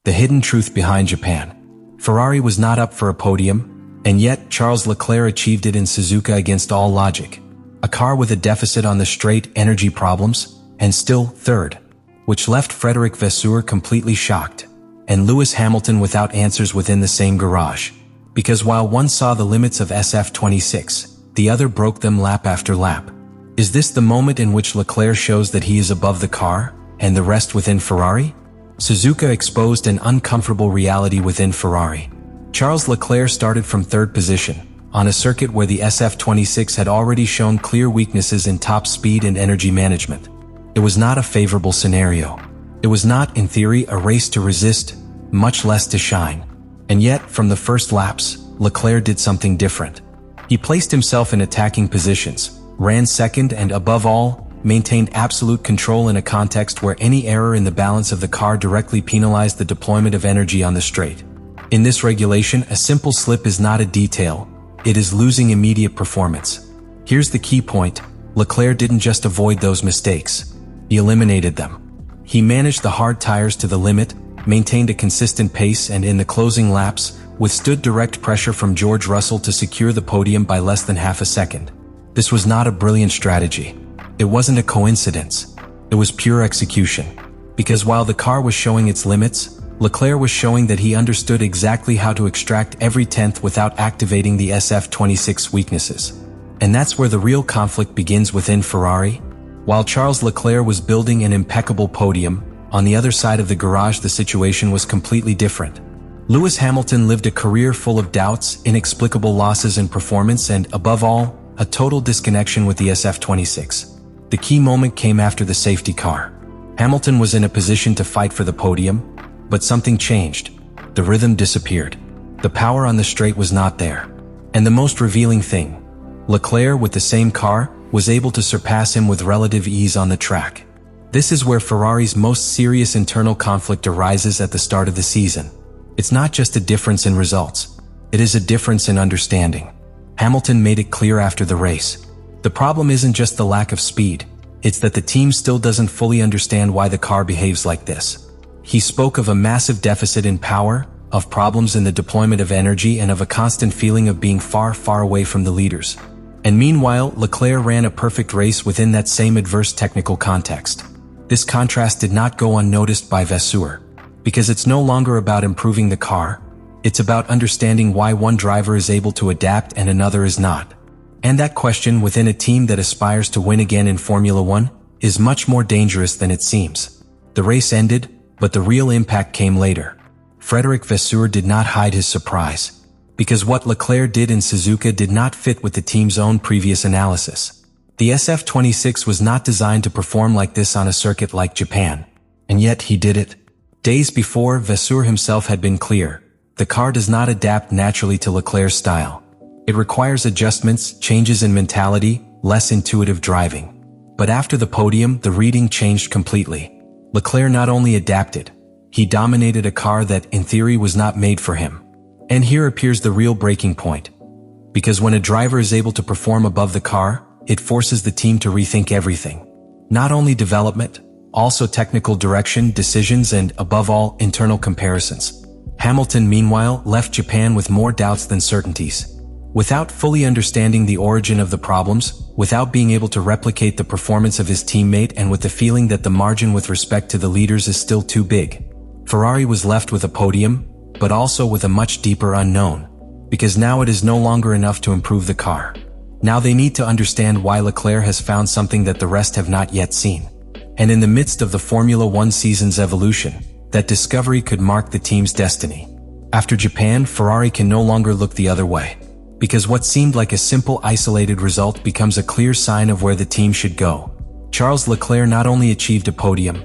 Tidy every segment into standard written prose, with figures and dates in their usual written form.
the hidden truth behind Japan. Ferrari was not up for a podium, and yet Charles Leclerc achieved it in Suzuka against all logic. A car with a deficit on the straight, energy problems, and still third, which left Frédéric Vasseur completely shocked, and Lewis Hamilton without answers within the same garage. Because while one saw the limits of SF26, the other broke them lap after lap. Is this the moment in which Leclerc shows that he is above the car, and the rest within Ferrari? Suzuka exposed an uncomfortable reality within Ferrari. Charles Leclerc started from third position, on a circuit where the SF26 had already shown clear weaknesses in top speed and energy management. It was not a favorable scenario. It was not, in theory, a race to resist, much less to shine. And yet, from the first laps, Leclerc did something different. He placed himself in attacking positions, ran second, and above all, maintained absolute control in a context where any error in the balance of the car directly penalized the deployment of energy on the straight. In this regulation, a simple slip is not a detail, it is losing immediate performance. Here's the key point: Leclerc didn't just avoid those mistakes, he eliminated them. He managed the hard tires to the limit, maintained a consistent pace, and in the closing laps, withstood direct pressure from George Russell to secure the podium by less than half a second. This was not a brilliant strategy. It wasn't a coincidence. It was pure execution. Because while the car was showing its limits, Leclerc was showing that he understood exactly how to extract every tenth without activating the SF26 weaknesses. And that's where the real conflict begins within Ferrari. While Charles Leclerc was building an impeccable podium, on the other side of the garage the situation was completely different. Lewis Hamilton lived a career full of doubts, inexplicable losses in performance, and, above all, a total disconnection with the SF26. The key moment came after the safety car. Hamilton was in a position to fight for the podium, but something changed. The rhythm disappeared. The power on the straight was not there. And the most revealing thing, Leclerc, with the same car, was able to surpass him with relative ease on the track. This is where Ferrari's most serious internal conflict arises at the start of the season. It's not just a difference in results. It is a difference in understanding. Hamilton made it clear after the race. The problem isn't just the lack of speed, it's that the team still doesn't fully understand why the car behaves like this. He spoke of a massive deficit in power, of problems in the deployment of energy, and of a constant feeling of being far, far away from the leaders. And meanwhile, Leclerc ran a perfect race within that same adverse technical context. This contrast did not go unnoticed by Vasseur, because it's no longer about improving the car, it's about understanding why one driver is able to adapt and another is not. And that question, within a team that aspires to win again in Formula One, is much more dangerous than it seems. The race ended, but the real impact came later. Frédéric Vasseur did not hide his surprise, because what Leclerc did in Suzuka did not fit with the team's own previous analysis. The SF26 was not designed to perform like this on a circuit like Japan, and yet he did it. Days before, Vasseur himself had been clear: the car does not adapt naturally to Leclerc's style. It requires adjustments, changes in mentality, less intuitive driving. But after the podium, the reading changed completely. Leclerc not only adapted, he dominated a car that, in theory, was not made for him. And here appears the real breaking point. Because when a driver is able to perform above the car, it forces the team to rethink everything. Not only development, also technical direction, decisions, and, above all, internal comparisons. Hamilton, meanwhile, left Japan with more doubts than certainties. Without fully understanding the origin of the problems, without being able to replicate the performance of his teammate, and with the feeling that the margin with respect to the leaders is still too big, Ferrari was left with a podium, but also with a much deeper unknown. Because now it is no longer enough to improve the car. Now they need to understand why Leclerc has found something that the rest have not yet seen. And in the midst of the Formula One season's evolution, that discovery could mark the team's destiny. After Japan, Ferrari can no longer look the other way. Because what seemed like a simple isolated result becomes a clear sign of where the team should go. Charles Leclerc not only achieved a podium,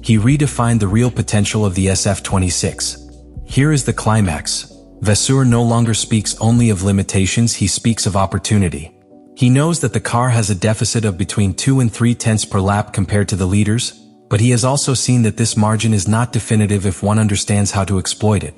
he redefined the real potential of the SF26. Here is the climax. Vasseur no longer speaks only of limitations, he speaks of opportunity. He knows that the car has a deficit of between 2 and 3 tenths per lap compared to the leaders, but he has also seen that this margin is not definitive if one understands how to exploit it.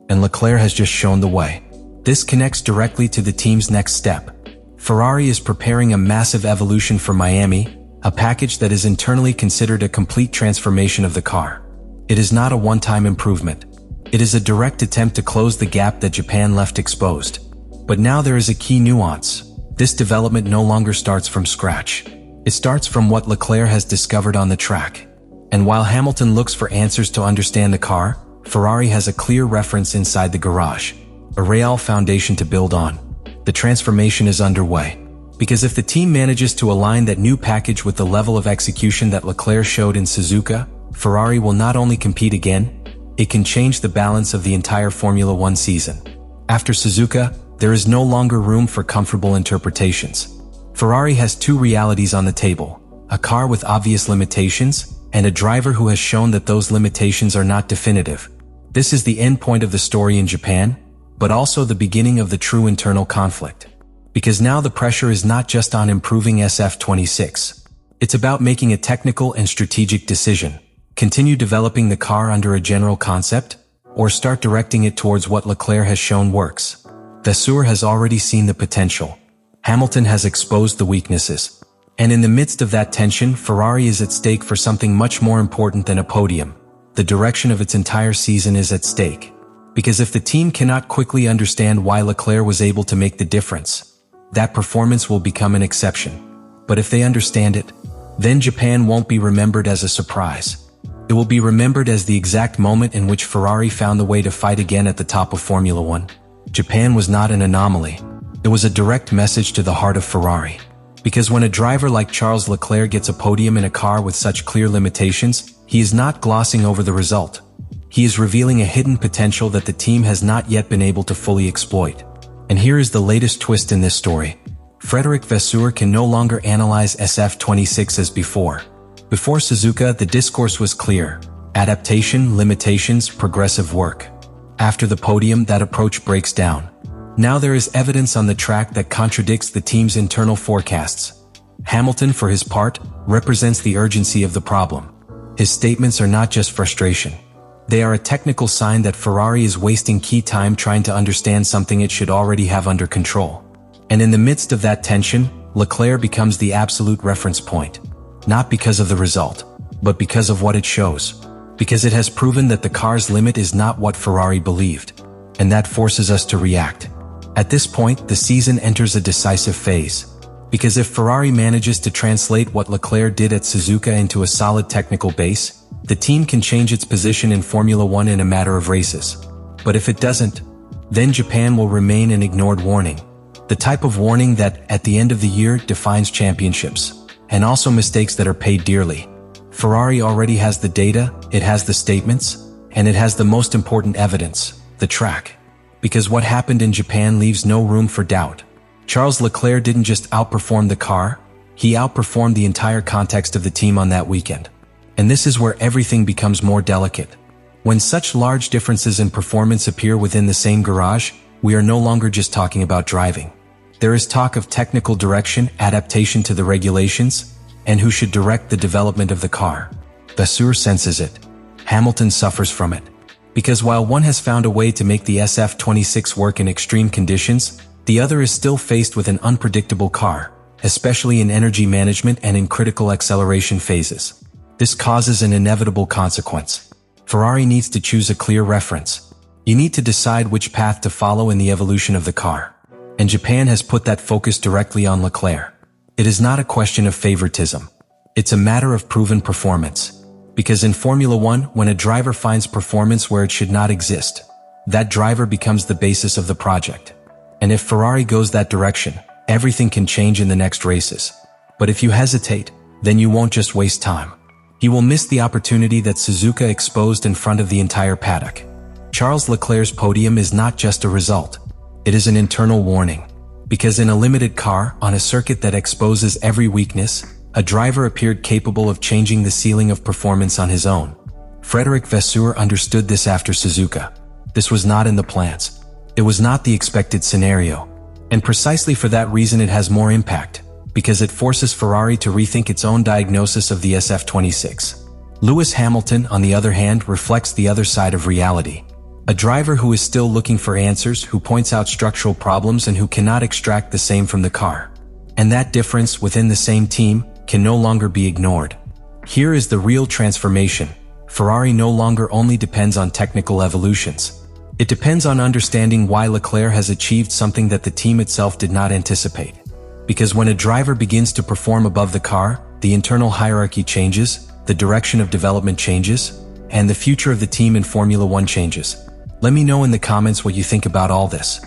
And Leclerc has just shown the way. This connects directly to the team's next step. Ferrari is preparing a massive evolution for Miami, a package that is internally considered a complete transformation of the car. It is not a one-time improvement. It is a direct attempt to close the gap that Japan left exposed. But now there is a key nuance. This development no longer starts from scratch. It starts from what Leclerc has discovered on the track. And while Hamilton looks for answers to understand the car, Ferrari has a clear reference inside the garage, a real foundation to build on. The transformation is underway. Because if the team manages to align that new package with the level of execution that Leclerc showed in Suzuka, Ferrari will not only compete again, it can change the balance of the entire Formula One season. After Suzuka, there is no longer room for comfortable interpretations. Ferrari has two realities on the table: a car with obvious limitations, and a driver who has shown that those limitations are not definitive. This is the end point of the story in Japan, but also the beginning of the true internal conflict. Because now the pressure is not just on improving SF26. It's about making a technical and strategic decision. Continue developing the car under a general concept, or start directing it towards what Leclerc has shown works. Vasseur has already seen the potential. Hamilton has exposed the weaknesses. And in the midst of that tension, Ferrari is at stake for something much more important than a podium. The direction of its entire season is at stake. Because if the team cannot quickly understand why Leclerc was able to make the difference, that performance will become an exception. But if they understand it, then Japan won't be remembered as a surprise. It will be remembered as the exact moment in which Ferrari found the way to fight again at the top of Formula One. Japan was not an anomaly. It was a direct message to the heart of Ferrari. Because when a driver like Charles Leclerc gets a podium in a car with such clear limitations, he is not glossing over the result. He is revealing a hidden potential that the team has not yet been able to fully exploit. And here is the latest twist in this story. Frédéric Vasseur can no longer analyze SF26 as before. Before Suzuka, the discourse was clear: adaptation, limitations, progressive work. After the podium, that approach breaks down. Now there is evidence on the track that contradicts the team's internal forecasts. Hamilton, for his part, represents the urgency of the problem. His statements are not just frustration. They are a technical sign that Ferrari is wasting key time trying to understand something it should already have under control. And in the midst of that tension, Leclerc becomes the absolute reference point. Not because of the result, but because of what it shows. Because it has proven that the car's limit is not what Ferrari believed. And that forces us to react. At this point, the season enters a decisive phase. Because if Ferrari manages to translate what Leclerc did at Suzuka into a solid technical base, the team can change its position in Formula One in a matter of races. But if it doesn't, then Japan will remain an ignored warning. The type of warning that, at the end of the year, defines championships. And also mistakes that are paid dearly. Ferrari already has the data, it has the statements, and it has the most important evidence: the track. Because what happened in Japan leaves no room for doubt. Charles Leclerc didn't just outperform the car, he outperformed the entire context of the team on that weekend. And this is where everything becomes more delicate. When such large differences in performance appear within the same garage, we are no longer just talking about driving. There is talk of technical direction, adaptation to the regulations, and who should direct the development of the car. Vasseur senses it. Hamilton suffers from it. Because while one has found a way to make the SF26 work in extreme conditions, the other is still faced with an unpredictable car, especially in energy management and in critical acceleration phases. This causes an inevitable consequence. Ferrari needs to choose a clear reference. You need to decide which path to follow in the evolution of the car. And Japan has put that focus directly on Leclerc. It is not a question of favoritism. It's a matter of proven performance. Because in Formula One, when a driver finds performance where it should not exist, that driver becomes the basis of the project. And if Ferrari goes that direction, everything can change in the next races. But if you hesitate, then you won't just waste time. You will miss the opportunity that Suzuka exposed in front of the entire paddock. Charles Leclerc's podium is not just a result. It is an internal warning. Because in a limited car, on a circuit that exposes every weakness, a driver appeared capable of changing the ceiling of performance on his own. Frédéric Vasseur understood this after Suzuka. This was not in the plans. It was not the expected scenario. And precisely for that reason it has more impact, because it forces Ferrari to rethink its own diagnosis of the SF26. Lewis Hamilton, on the other hand, reflects the other side of reality. A driver who is still looking for answers, who points out structural problems and who cannot extract the same from the car. And that difference within the same team can no longer be ignored. Here is the real transformation. Ferrari no longer only depends on technical evolutions. It depends on understanding why Leclerc has achieved something that the team itself did not anticipate. Because when a driver begins to perform above the car, the internal hierarchy changes, the direction of development changes, and the future of the team in Formula One changes. Let me know in the comments what you think about all this.